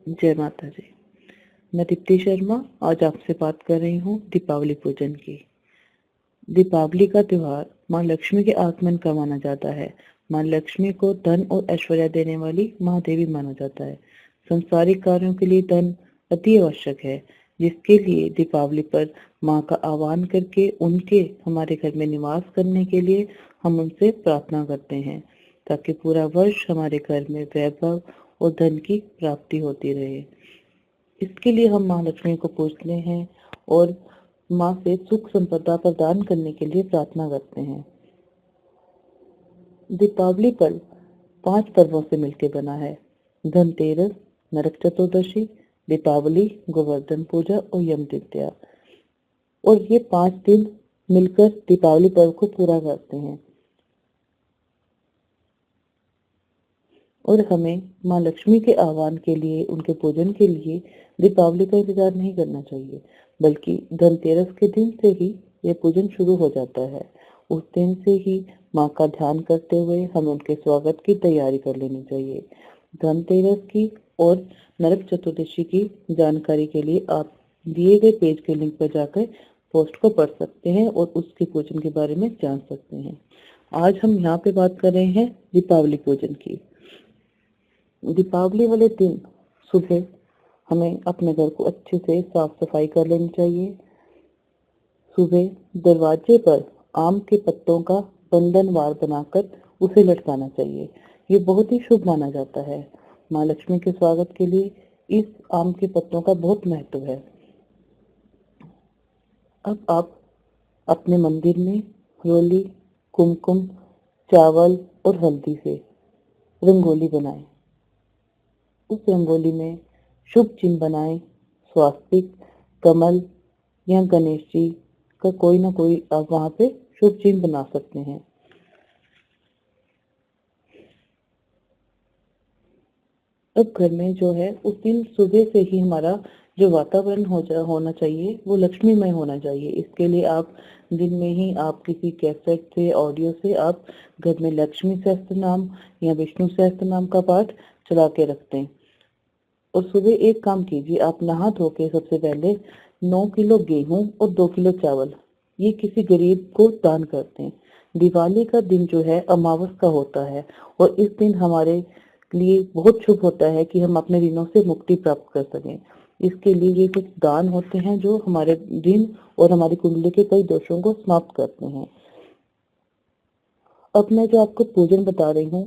जय माता जी। मैं दीप्ति शर्मा आज आपसे बात कर रही हूँ दीपावली पूजन की। दीपावली का त्योहार माँ लक्ष्मी के आगमन का माना जाता है। माँ लक्ष्मी को धन और ऐश्वर्य देने वाली महादेवी माना जाता है। संसारिक कार्यों के लिए धन अति आवश्यक है, जिसके लिए दीपावली पर माँ का आह्वान करके उनके हमारे घर में निवास करने के लिए हम उनसे प्रार्थना करते हैं, ताकि पूरा वर्ष हमारे घर में वैभव और धन की प्राप्ति होती रहे। इसके लिए हम माँ लक्ष्मी को पूजते हैं और माँ से सुख संपदा प्रदान करने के लिए प्रार्थना करते हैं। दीपावली पर्व 5 पर्वों से मिलकर बना है: धनतेरस, नरक चतुर्दशी, दीपावली, गोवर्धन पूजा और यम तृतीया। और ये 5 दिन मिलकर दीपावली पर्व को पूरा करते हैं। और हमें माँ लक्ष्मी के आह्वान के लिए, उनके पूजन के लिए दीपावली का इंतजार नहीं करना चाहिए, बल्कि धनतेरस के दिन से ही ये पूजन शुरू हो जाता है। उस दिन से ही माँ का ध्यान करते हुए हमें उनके स्वागत की तैयारी कर लेनी चाहिए। धनतेरस की और नरक चतुर्दशी की जानकारी के लिए आप दिए गए पेज के लिंक पर जाकर पोस्ट को पढ़ सकते हैं और उसके पूजन के बारे में जान सकते हैं। आज हम यहाँ पे बात कर रहे हैं दीपावली पूजन की। दीपावली वाले दिन सुबह हमें अपने घर को अच्छे से साफ सफाई कर लेनी चाहिए। सुबह दरवाजे पर आम के पत्तों का बंधनवार बनाकर उसे लटकाना चाहिए। ये बहुत ही शुभ माना जाता है। माँ लक्ष्मी के स्वागत के लिए इस आम के पत्तों का बहुत महत्व है। अब आप अपने मंदिर में होली, कुमकुम, चावल और हल्दी से रंगोली बनाएं। उस रंगोली में शुभ चिन्ह बनाएं। स्वास्तिक, कमल या गणेश जी का कोई ना कोई आप वहां पे शुभ चिन्ह बना सकते हैं। अब घर में जो है उस दिन सुबह से ही हमारा जो वातावरण होना चाहिए वो लक्ष्मीमय होना चाहिए। इसके लिए आप दिन में ही आप किसी कैसेट से, ऑडियो से आप घर में लक्ष्मी सहस्त्र नाम या विष्णु सहस्त्र नाम का पाठ चला के रखते हैं। और सुबह एक काम कीजिए, आप नहा धो के सबसे पहले 9 किलो गेहूं और 2 किलो चावल ये किसी गरीब को दान करते हैं। दिवाली का दिन जो है अमावस का होता है और इस दिन हमारे लिए बहुत शुभ होता है कि हम अपने दिनों से मुक्ति प्राप्त कर सकें। इसके लिए ये कुछ दान होते हैं जो हमारे दिन और हमारी कुंडली के कई दोषों को समाप्त करते हैं। अब मैं जो आपको पूजन बता रही हूँ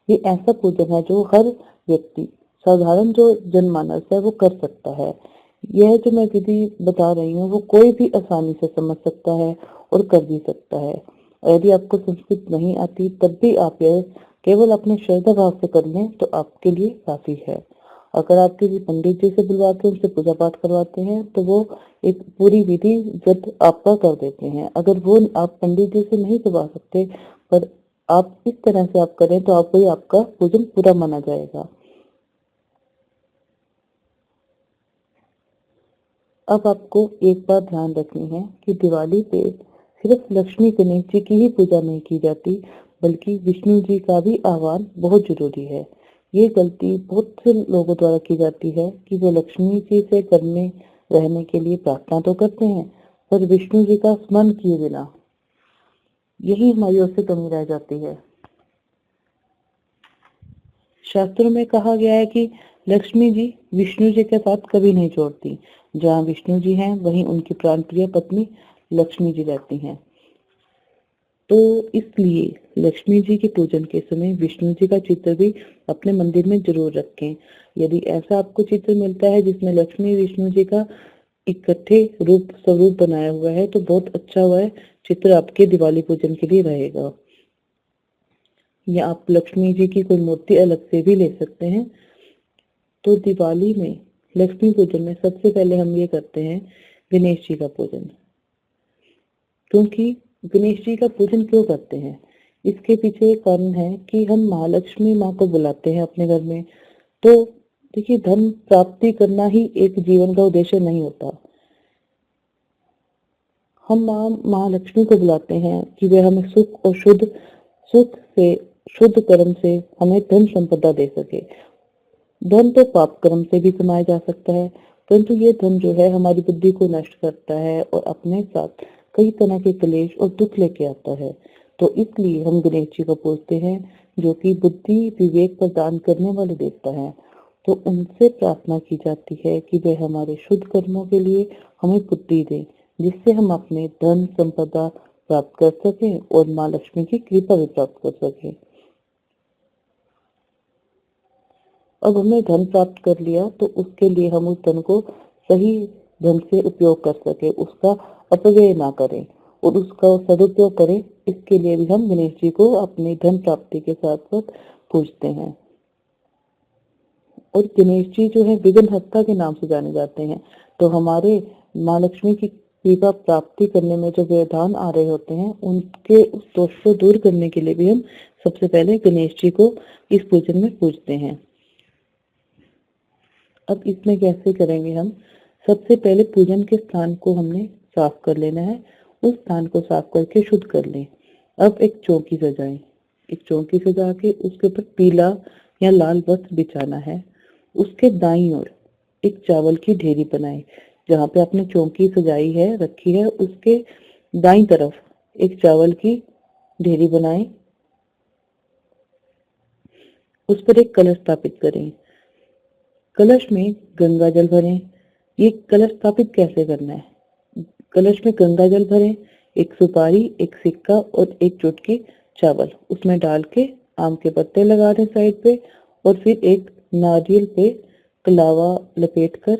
ये ऐसा पूजन है जो हर व्यक्ति, साधारण जो जनमानस है वो कर सकता है। यह जो मैं विधि बता रही हूँ वो कोई भी आसानी से समझ सकता है और कर भी सकता है। यदि आपको संस्कृत नहीं आती तब भी आप यह केवल अपने श्रद्धा भाव से कर लें तो आपके लिए काफी है। अगर आप किसी पंडित जी से बुलवा के उनसे पूजा पाठ करवाते हैं तो वो एक पूरी विधि व्रत आपका कर देते हैं। अगर वो आप पंडित जी से नहीं करवा सकते पर आप इस तरह से आप करें तो आपको आपका पूजन पूरा माना जाएगा। अब आपको एक बात ध्यान रखनी है कि दिवाली पे सिर्फ लक्ष्मी गणेश जी की ही पूजा नहीं की जाती, बल्कि विष्णु जी का भी आह्वान बहुत जरूरी है। ये गलती बहुत से लोगों द्वारा की जाती है कि वो लक्ष्मी जी से घर में रहने के लिए प्रार्थना तो करते हैं पर विष्णु जी का स्मरण किए बिना, यही हमारी ओर से कमी रह जाती है। शास्त्रों में कहा गया है कि लक्ष्मी जी विष्णु जी के साथ कभी नहीं छोड़ती। जहाँ विष्णु जी हैं वहीं उनकी प्राणप्रिय पत्नी लक्ष्मी जी रहती हैं। तो इसलिए लक्ष्मी जी के पूजन के समय विष्णु जी का चित्र भी अपने मंदिर में जरूर रखें। यदि ऐसा आपको चित्र मिलता है जिसमें लक्ष्मी विष्णु जी का इकट्ठे रूप स्वरूप बनाया हुआ है तो बहुत अच्छा हुआ है, चित्र आपके दिवाली पूजन के लिए रहेगा। या आप लक्ष्मी जी की कोई मूर्ति अलग से भी ले सकते हैं। तो दिवाली में लक्ष्मी पूजन में सबसे पहले हम ये करते हैं गणेश जी का पूजन। क्योंकि गणेश जी का पूजन क्यों करते हैं, इसके पीछे एक कारण है कि हम महालक्ष्मी माँ को बुलाते हैं अपने घर में। तो देखिए, धन प्राप्ति करना ही एक जीवन का उद्देश्य नहीं होता। हम माँ महालक्ष्मी को बुलाते हैं कि वे हमें सुख और शुद्ध से, शुद्ध कर्म से हमें धन संपदा दे सके। धन तो पाप कर्म से भी कमाया जा सकता है, परंतु ये धन जो है हमारी बुद्धि को नष्ट करता है और अपने साथ कई तरह के क्लेश और दुख लेके आता है। तो इसलिए हम गणेश जी को पूजते हैं, जो कि बुद्धि विवेक प्रदान करने वाले देवता हैं। तो उनसे प्रार्थना की जाती है कि वे हमारे शुद्ध कर्मों के लिए हमें बुद्धि दें, जिससे हम अपने धन संपदा प्राप्त कर सकें और माँ लक्ष्मी की कृपा भी प्राप्त कर सकें। अब हमने धन प्राप्त कर लिया, तो उसके लिए हम उस धन को सही ढंग से उपयोग कर सके, उसका अपव्यय ना करें और उसका सदुपयोग करें। इसके लिए भी हम गणेश जी को अपनी धन प्राप्ति के साथ साथ पूजते हैं। और गणेश जी जो है विघ्नहर्ता के नाम से जाने जाते हैं। तो हमारे माँ लक्ष्मी की कृपा प्राप्ति करने में जो व्यवधान आ रहे होते हैं, उनके उस दोष को दूर करने के लिए भी हम सबसे पहले गणेश जी को इस पूजन में पूजते हैं। अब इसमें कैसे करेंगे हम? सबसे पहले पूजन के स्थान को हमने साफ कर लेना है। उस स्थान को साफ करके शुद्ध कर लें। अब एक चौकी सजाएं। एक चौकी सजा के उसके ऊपर पीला या लाल वस्त्र बिछाना है। उसके दाईं ओर एक चावल की ढेरी बनाएं। जहाँ पे आपने चौकी सजाई है, रखी है, उसके दाईं तरफ एक चावल की ढेरी बनाएं। उस पर एक कलश स्थापित करें। कलश में गंगा जल भरें। ये कलश स्थापित कैसे करना है? कलश में गंगा जल भरें, एक सुपारी, एक सिक्का और एक चुटकी चावल उसमें डाल के आम के पत्ते लगा दें साइड पे, और फिर एक नारियल पे कलावा लपेट कर,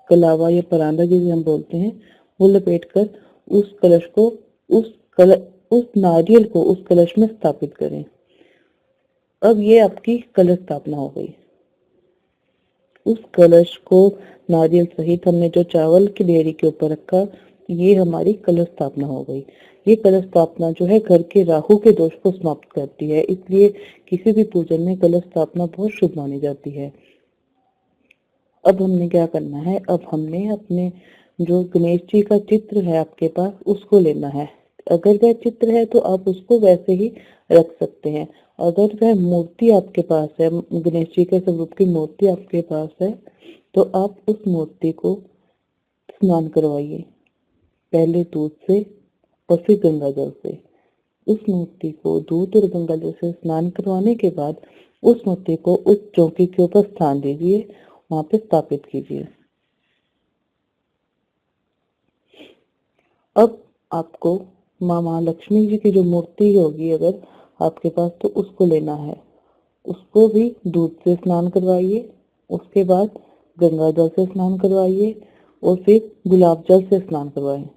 कलावा या परांदा जिसे हम बोलते हैं, वो लपेट कर उस कलश को उस नारियल को उस कलश में स्थापित करें। अब ये आपकी कलश स्थापना हो गई। उस कलश को नारियल सहित हमने जो चावल की ढेरी के ऊपर रखा, ये हमारी कलश स्थापना हो गई। ये कलश स्थापना जो है घर के राहु के दोष को समाप्त करती है, इसलिए किसी भी पूजन में कलश स्थापना बहुत शुभ मानी जाती है। अब हमने क्या करना है? अब हमने अपने जो गणेश जी का चित्र है आपके पास, उसको लेना है। अगर वह चित्र है तो आप उसको वैसे ही रख सकते हैं। अगर वह मूर्ति आपके पास है, गणेश जी के स्वरूप की मूर्ति आपके पास है, तो आप उस मूर्ति को स्नान करवाइए, पहले दूध से और फिर गंगा जल से। उस मूर्ति को दूध और गंगा जल से स्नान करवाने के बाद उस मूर्ति को उस चौकी के ऊपर स्थान दीजिए, वहां पे स्थापित कीजिए। अब आपको माँ महालक्ष्मी जी की जो मूर्ति होगी अगर आपके पास, तो उसको लेना है। उसको भी दूध से स्नान करवाइए, उसके बाद गंगा जल से स्नान करवाइए और फिर गुलाब जल से स्नान करवाएं।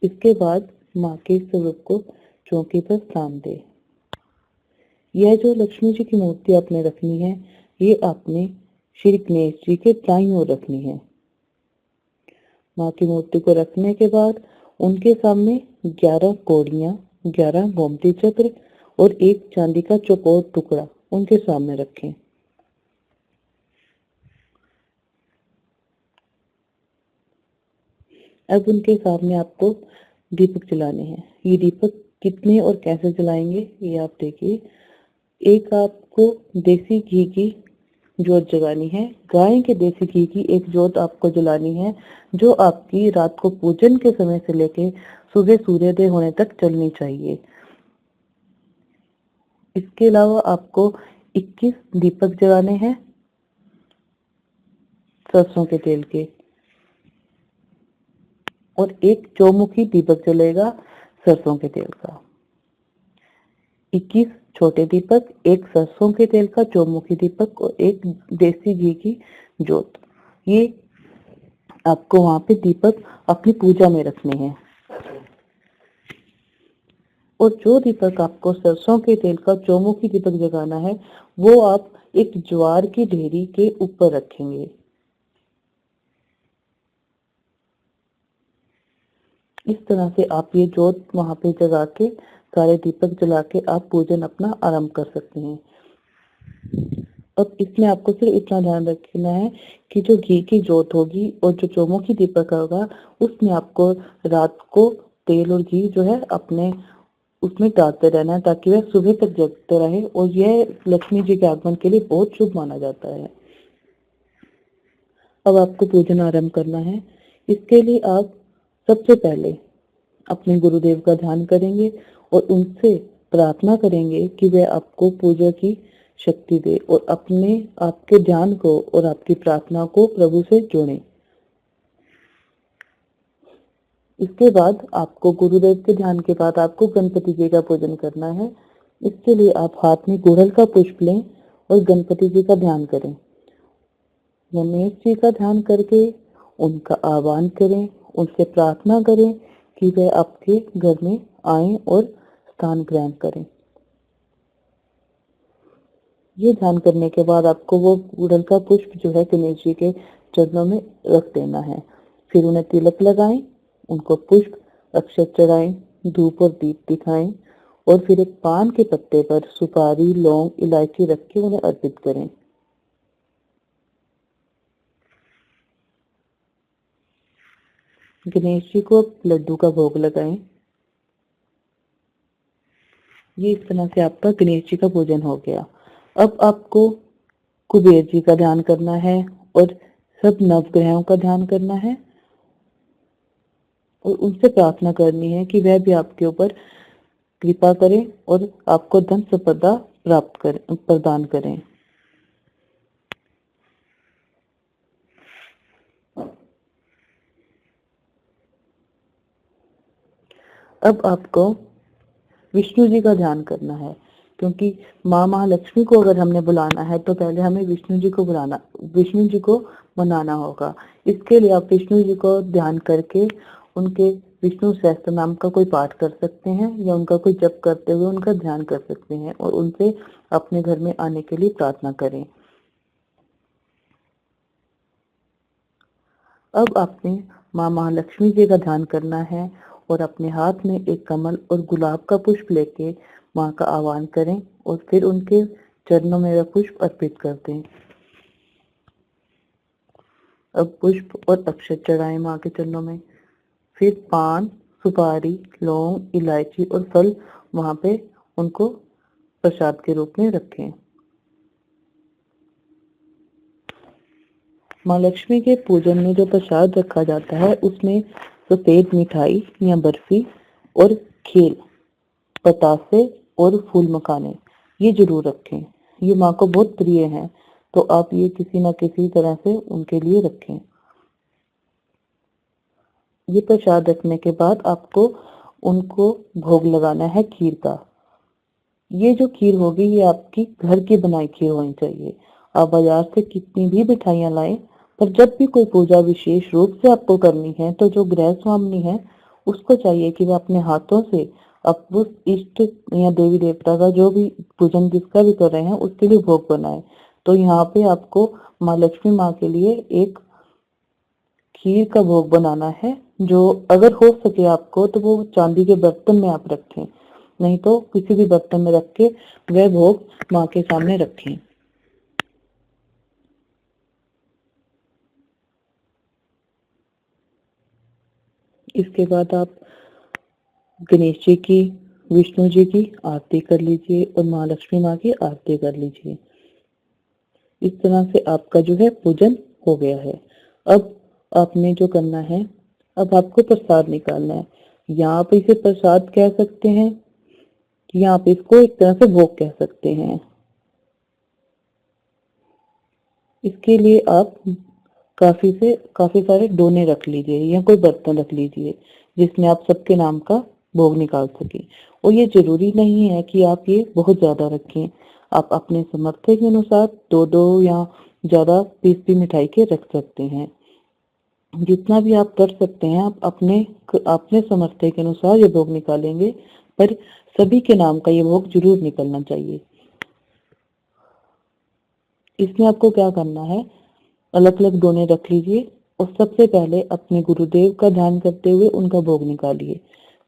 इसके बाद माँ के स्वरूप को चौकी पर स्थान दें। यह जो लक्ष्मी जी की मूर्ति आपने रखनी है, ये आपने श्री गणेश जी के दाईं ओर रखनी है। माँ की मूर्ति को रखने के बाद उनके सामने 11 कौड़ियां, 11 गोमती चक्र और एक चांदी का चौकोर टुकड़ा उनके सामने रखें। अब उनके सामने आपको दीपक जलाने हैं। ये दीपक कितने और कैसे जलाएंगे ये आप देखिए। एक आपको देसी घी की जोत जगानी है। गाय के देसी घी की एक जोत आपको जलानी है, जो आपकी रात को पूजन के समय से लेके सुबह सूर्योदय होने तक चलनी चाहिए। इसके अलावा आपको 21 दीपक जलाने हैं सरसों के तेल के, और एक चौमुखी दीपक जलेगा सरसों के तेल का। 21 छोटे दीपक, एक सरसों के तेल का चौमुखी दीपक और एक देसी घी की जोत। ये आपको वहां पे दीपक अपनी पूजा में रखने हैं। और जो दीपक आपको सरसों के तेल का चौमुखी दीपक जगाना है, वो आप एक ज्वार की ढेरी के ऊपर रखेंगे। इस तरह से आप ये जोत वहां पे जगा के, सारे दीपक जला के आप पूजन अपना आरंभ कर सकते हैं। अब इसमें आपको सिर्फ इतना ध्यान रखना है कि जो घी की जोत होगी और जो चौमुखी दीपक होगा, उसमें आपको रात को तेल और घी जो है अपने उसमें डालते रहना है ताकि वह सुबह तक जगते रहे, और यह लक्ष्मी जी के आगमन के लिए बहुत शुभ माना जाता है। अब आपको पूजन आरंभ करना है। इसके लिए आप सबसे पहले अपने गुरुदेव का ध्यान करेंगे और उनसे प्रार्थना करेंगे कि वे आपको पूजा की शक्ति दे और अपने आपके ध्यान को और आपकी प्रार्थना को प्रभु से जोड़ें। इसके बाद आपको गुरुदेव के ध्यान के बाद आपको गणपति जी का पूजन करना है। इसके लिए आप हाथ में गुड़हल का पुष्प लें और गणपति जी का ध्यान करें। गणेश जी का ध्यान करके उनका आह्वान करें, उनसे प्रार्थना करें कि वे आपके घर में आएं और स्थान ग्रहण करें। ये ध्यान करने के बाद आपको वो गुड़हल का पुष्प जो है गणेश जी के चरणों में रख देना है। फिर उन्हें तिलक लगाएं, उनको पुष्प अक्षत चढ़ाएं, धूप और दीप दिखाएं और फिर एक पान के पत्ते पर सुपारी, लौंग, इलायची रख के उन्हें अर्पित करें। गणेश जी को लड्डू का भोग लगाएं। ये इस तरह से आपका गणेश जी का पूजन हो गया। अब आपको कुबेर जी का ध्यान करना है और सब नवग्रहों का ध्यान करना है और उनसे प्रार्थना करनी है कि वह भी आपके ऊपर कृपा करें और आपको धन संपदा प्राप्त करें, प्रदान करें। अब आपको विष्णु जी का ध्यान करना है, क्योंकि माँ महालक्ष्मी को अगर हमने बुलाना है तो पहले हमें विष्णु जी को मनाना होगा। इसके लिए आप विष्णु जी को ध्यान करके उनके विष्णु सहस्त्र नाम का कोई पाठ कर सकते हैं या उनका कोई जप करते हुए उनका ध्यान कर सकते हैं और उनसे अपने घर में आने के लिए प्रार्थना करें। अब आपने माँ महालक्ष्मी जी का ध्यान करना है और अपने हाथ में एक कमल और गुलाब का पुष्प लेके माँ का आह्वान करें और फिर उनके चरणों में वह पुष्प अर्पित कर दें। अब पुष्प और अक्षत चढ़ाएं माँ के चरणों में। फिर पान, सुपारी, लौंग, इलायची और फल वहां पे उनको प्रसाद के रूप में रखें। माँ लक्ष्मी के पूजन में जो प्रसाद रखा जाता है उसमें सफेद मिठाई या बर्फी और खेल, बतासे और फूल मखाने ये जरूर रखें। ये माँ को बहुत प्रिय हैं, तो आप ये किसी न किसी तरह से उनके लिए रखें। ये प्रसाद रखने के बाद आपको उनको भोग लगाना है खीर का। ये जो खीर होगी ये आपकी घर की बनाई खीर होनी चाहिए। आप बाजार से कितनी भी मिठाइयाँ लाएं, पर जब भी कोई पूजा विशेष रूप से आपको करनी है तो जो गृह स्वामिनी है उसको चाहिए कि वह अपने हाथों से अब उस इष्ट या देवी देवता का जो भी पूजन जिसका भी कर रहे हैं उसके लिए भोग बनाए। तो यहाँ पे आपको माँ लक्ष्मी माँ के लिए एक खीर का भोग बनाना है, जो अगर हो सके आपको तो वो चांदी के बर्तन में आप रखें, नहीं तो किसी भी बर्तन में रख के वह भोग माँ के सामने रखें। इसके बाद आप गणेश जी की, विष्णु जी की आरती कर लीजिए और माँ लक्ष्मी माँ की आरती कर लीजिए। इस तरह से आपका जो है पूजन हो गया है। अब आपने जो करना है, अब आपको प्रसाद निकालना है। यहाँ पे इसे प्रसाद कह सकते हैं या आप इसको एक तरह से भोग कह सकते हैं। इसके लिए आप काफी सारे डोने रख लीजिए या कोई बर्तन रख लीजिए जिसमें आप सबके नाम का भोग निकाल सके। और ये जरूरी नहीं है कि आप ये बहुत ज्यादा रखें, आप अपने सामर्थ्य के अनुसार दो दो या ज्यादा पीस भी मिठाई के रख सकते हैं। जितना भी आप कर सकते हैं आप अपने सामर्थ्य के अनुसार ये भोग निकालेंगे, पर सभी के नाम का ये भोग जरूर निकलना चाहिए। इसमें आपको क्या करना है, अलग अलग दोने रख लीजिए और सबसे पहले अपने गुरुदेव का ध्यान करते हुए उनका भोग निकालिए।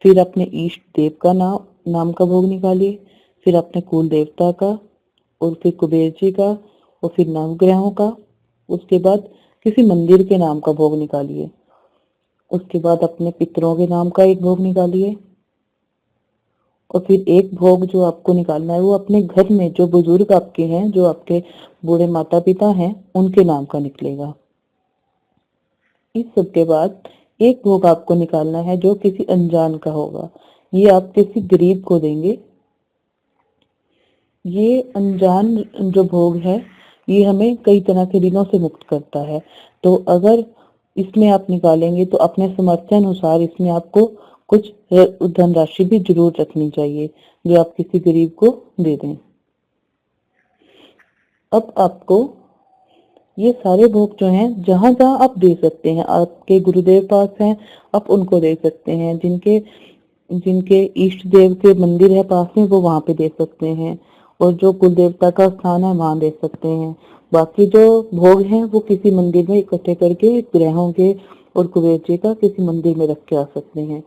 फिर अपने इष्ट देव का नाम का भोग निकालिए, फिर अपने कुल देवता का और फिर कुबेर जी का और फिर नवग्रहों का। उसके बाद किसी मंदिर के नाम का भोग निकालिए। उसके बाद अपने पितरों के नाम का एक भोग निकालिए और फिर एक भोग जो आपको निकालना है वो अपने घर में जो बुजुर्ग आपके हैं, जो आपके बूढ़े माता पिता हैं, उनके नाम का निकलेगा। इस सब के बाद एक भोग आपको निकालना है जो किसी अनजान का होगा। ये आप किसी गरीब को देंगे। ये अनजान जो भोग है ये हमें कई तरह के ऋणों से मुक्त करता है। तो अगर इसमें आप निकालेंगे तो अपने सामर्थ्य अनुसार इसमें आपको कुछ धनराशि भी जरूर रखनी चाहिए जो आप किसी गरीब को दे दें। अब आपको ये सारे भोग जो हैं जहां जहां आप दे सकते हैं, आपके गुरुदेव पास हैं आप उनको दे सकते हैं, जिनके जिनके इष्ट देव के मंदिर है पास में वो वहां पे दे सकते हैं, और जो कुल देवता का स्थान है वहां दे सकते हैं। बाकी जो भोग हैं वो किसी मंदिर में इकट्ठे करके ग्रहों के और कुबेर जी का किसी मंदिर में रख के आ सकते हैं।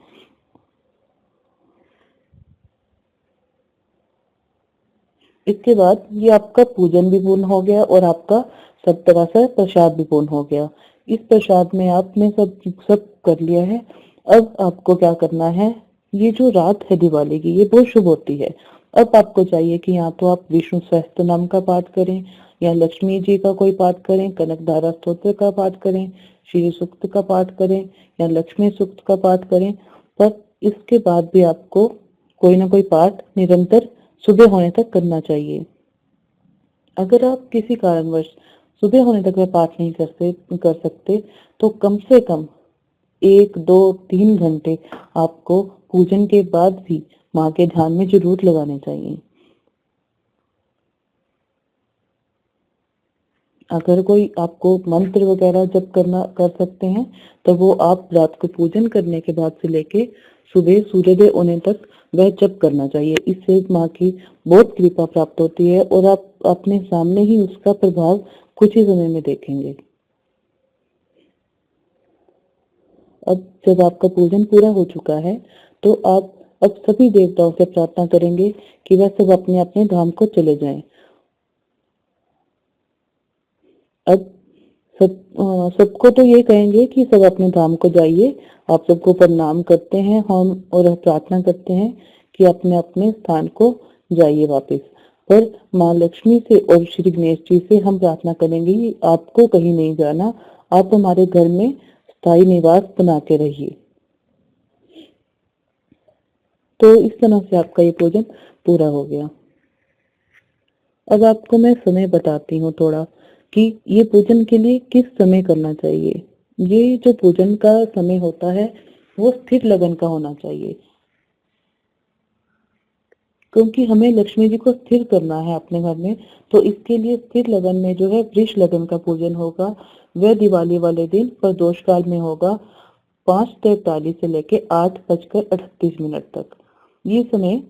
इसके बाद ये आपका पूजन भी पूर्ण हो गया और आपका सब तरह से प्रसाद भी पूर्ण हो गया। इस प्रसाद में आपने सब कर लिया है। अब आपको क्या करना है, ये जो रात है दिवाली की ये बहुत शुभ होती है। अब आपको चाहिए कि या तो आप विष्णु सहस्त्र नाम का पाठ करें, या लक्ष्मी जी का कोई पाठ करें, कनकधारा स्तोत्र का पाठ करें, श्री सूक्त का पाठ करें, या लक्ष्मी सूक्त का पाठ करें। पर इसके बाद भी आपको कोई ना कोई पाठ निरंतर सुबह होने तक करना चाहिए। अगर आप किसी कारणवश सुबह होने तक वह पाठ नहीं कर सकते तो कम से कम 1, 2, 3 घंटे आपको पूजन के बाद भी माँ के ध्यान में जरूर लगाने चाहिए। अगर कोई आपको मंत्र वगैरह जब कर सकते हैं तो वो आप रात को पूजन करने के बाद से लेके सुबह सूर्योदय होने तक वह जप करना चाहिए। इससे माँ की बहुत कृपा प्राप्त होती है और आप अपने सामने ही उसका प्रभाव कुछ ही समय में देखेंगे। अब जब आपका पूजन पूरा हो चुका है तो आप अब सभी देवताओं से प्रार्थना करेंगे कि वह सब अपने अपने धाम को चले जाएं। अब सबको तो ये कहेंगे कि सब अपने धाम को जाइए। आप सबको प्रणाम करते हैं हम और प्रार्थना करते हैं कि अपने अपने स्थान को जाइए वापस। पर माँ लक्ष्मी से और श्री गणेश जी से हम प्रार्थना करेंगे कि आपको कहीं नहीं जाना, आप हमारे घर में स्थायी निवास बना के रहिए। तो इस तरह से आपका ये पूजन पूरा हो गया। अब आपको मैं समय बताती हूँ थोड़ा कि ये पूजन के लिए किस समय करना चाहिए। ये जो पूजन का समय होता है वो स्थिर लगन का होना चाहिए, क्योंकि हमें लक्ष्मी जी को स्थिर करना है अपने घर में। तो इसके लिए स्थिर लगन में जो है वृष लगन का पूजन होगा। वह दिवाली वाले दिन प्रदोष काल में होगा, 5:43 से लेके 8:38 तक। ये समय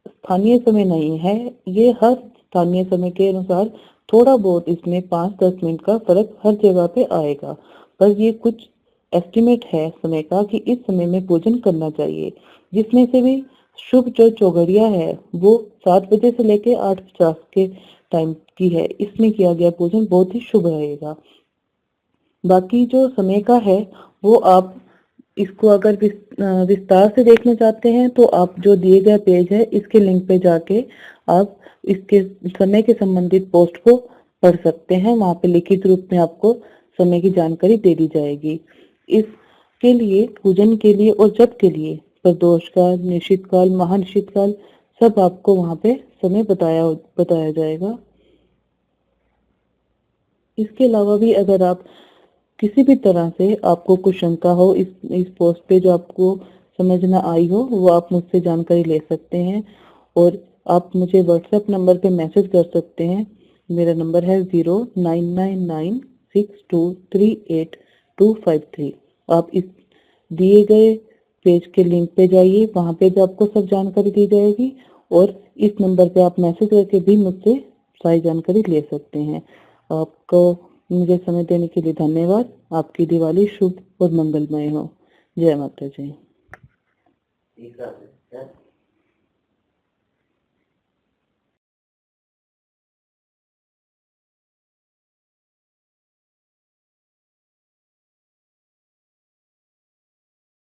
स्थानीय समय नहीं है, ये हर स्थानीय समय के अनुसार थोड़ा बहुत इसमें 5-10 मिनट का फर्क हर जगह पे आएगा, पर ये कुछ एस्टिमेट है समय का कि इस समय में पूजन करना चाहिए। जिसमें से भी शुभ जो चौघड़िया है वो 7 बजे से लेके 8:50 के टाइम की है, इसमें किया गया पूजन बहुत ही शुभ रहेगा। बाकी जो समय का है वो आप इसको अगर विस्तार से देखना चाहते हैं तो आप जो दिए गए पेज है इसके लिंक पे जाके आप इसके समय के संबंधित पोस्ट को पढ़ सकते हैं। वहां पे लिखित रूप में आपको समय की जानकारी दे दी जाएगी। इसके लिए पूजन के लिए और जप के लिए प्रदोष काल, निश्चित काल, महानिश्चित काल सब आपको वहां पे समय बताया जाएगा। इसके अलावा भी अगर आप किसी भी तरह से आपको कुछ शंका हो इस पोस्ट पे जो आपको समझ ना आई हो, वो आप मुझसे जानकारी ले सकते हैं और आप मुझे व्हाट्सएप नंबर पे मैसेज कर सकते हैं। मेरा नंबर है 099962385253। आप इस दिए गए पेज के लिंक पे जाइए, वहां पे भी आपको सब जानकारी दी जाएगी और इस नंबर पे आप मैसेज करके भी मुझसे सारी जानकारी ले सकते हैं। आपको मुझे समय देने के लिए धन्यवाद। आपकी दिवाली शुभ और मंगलमय हो। जय माता जी।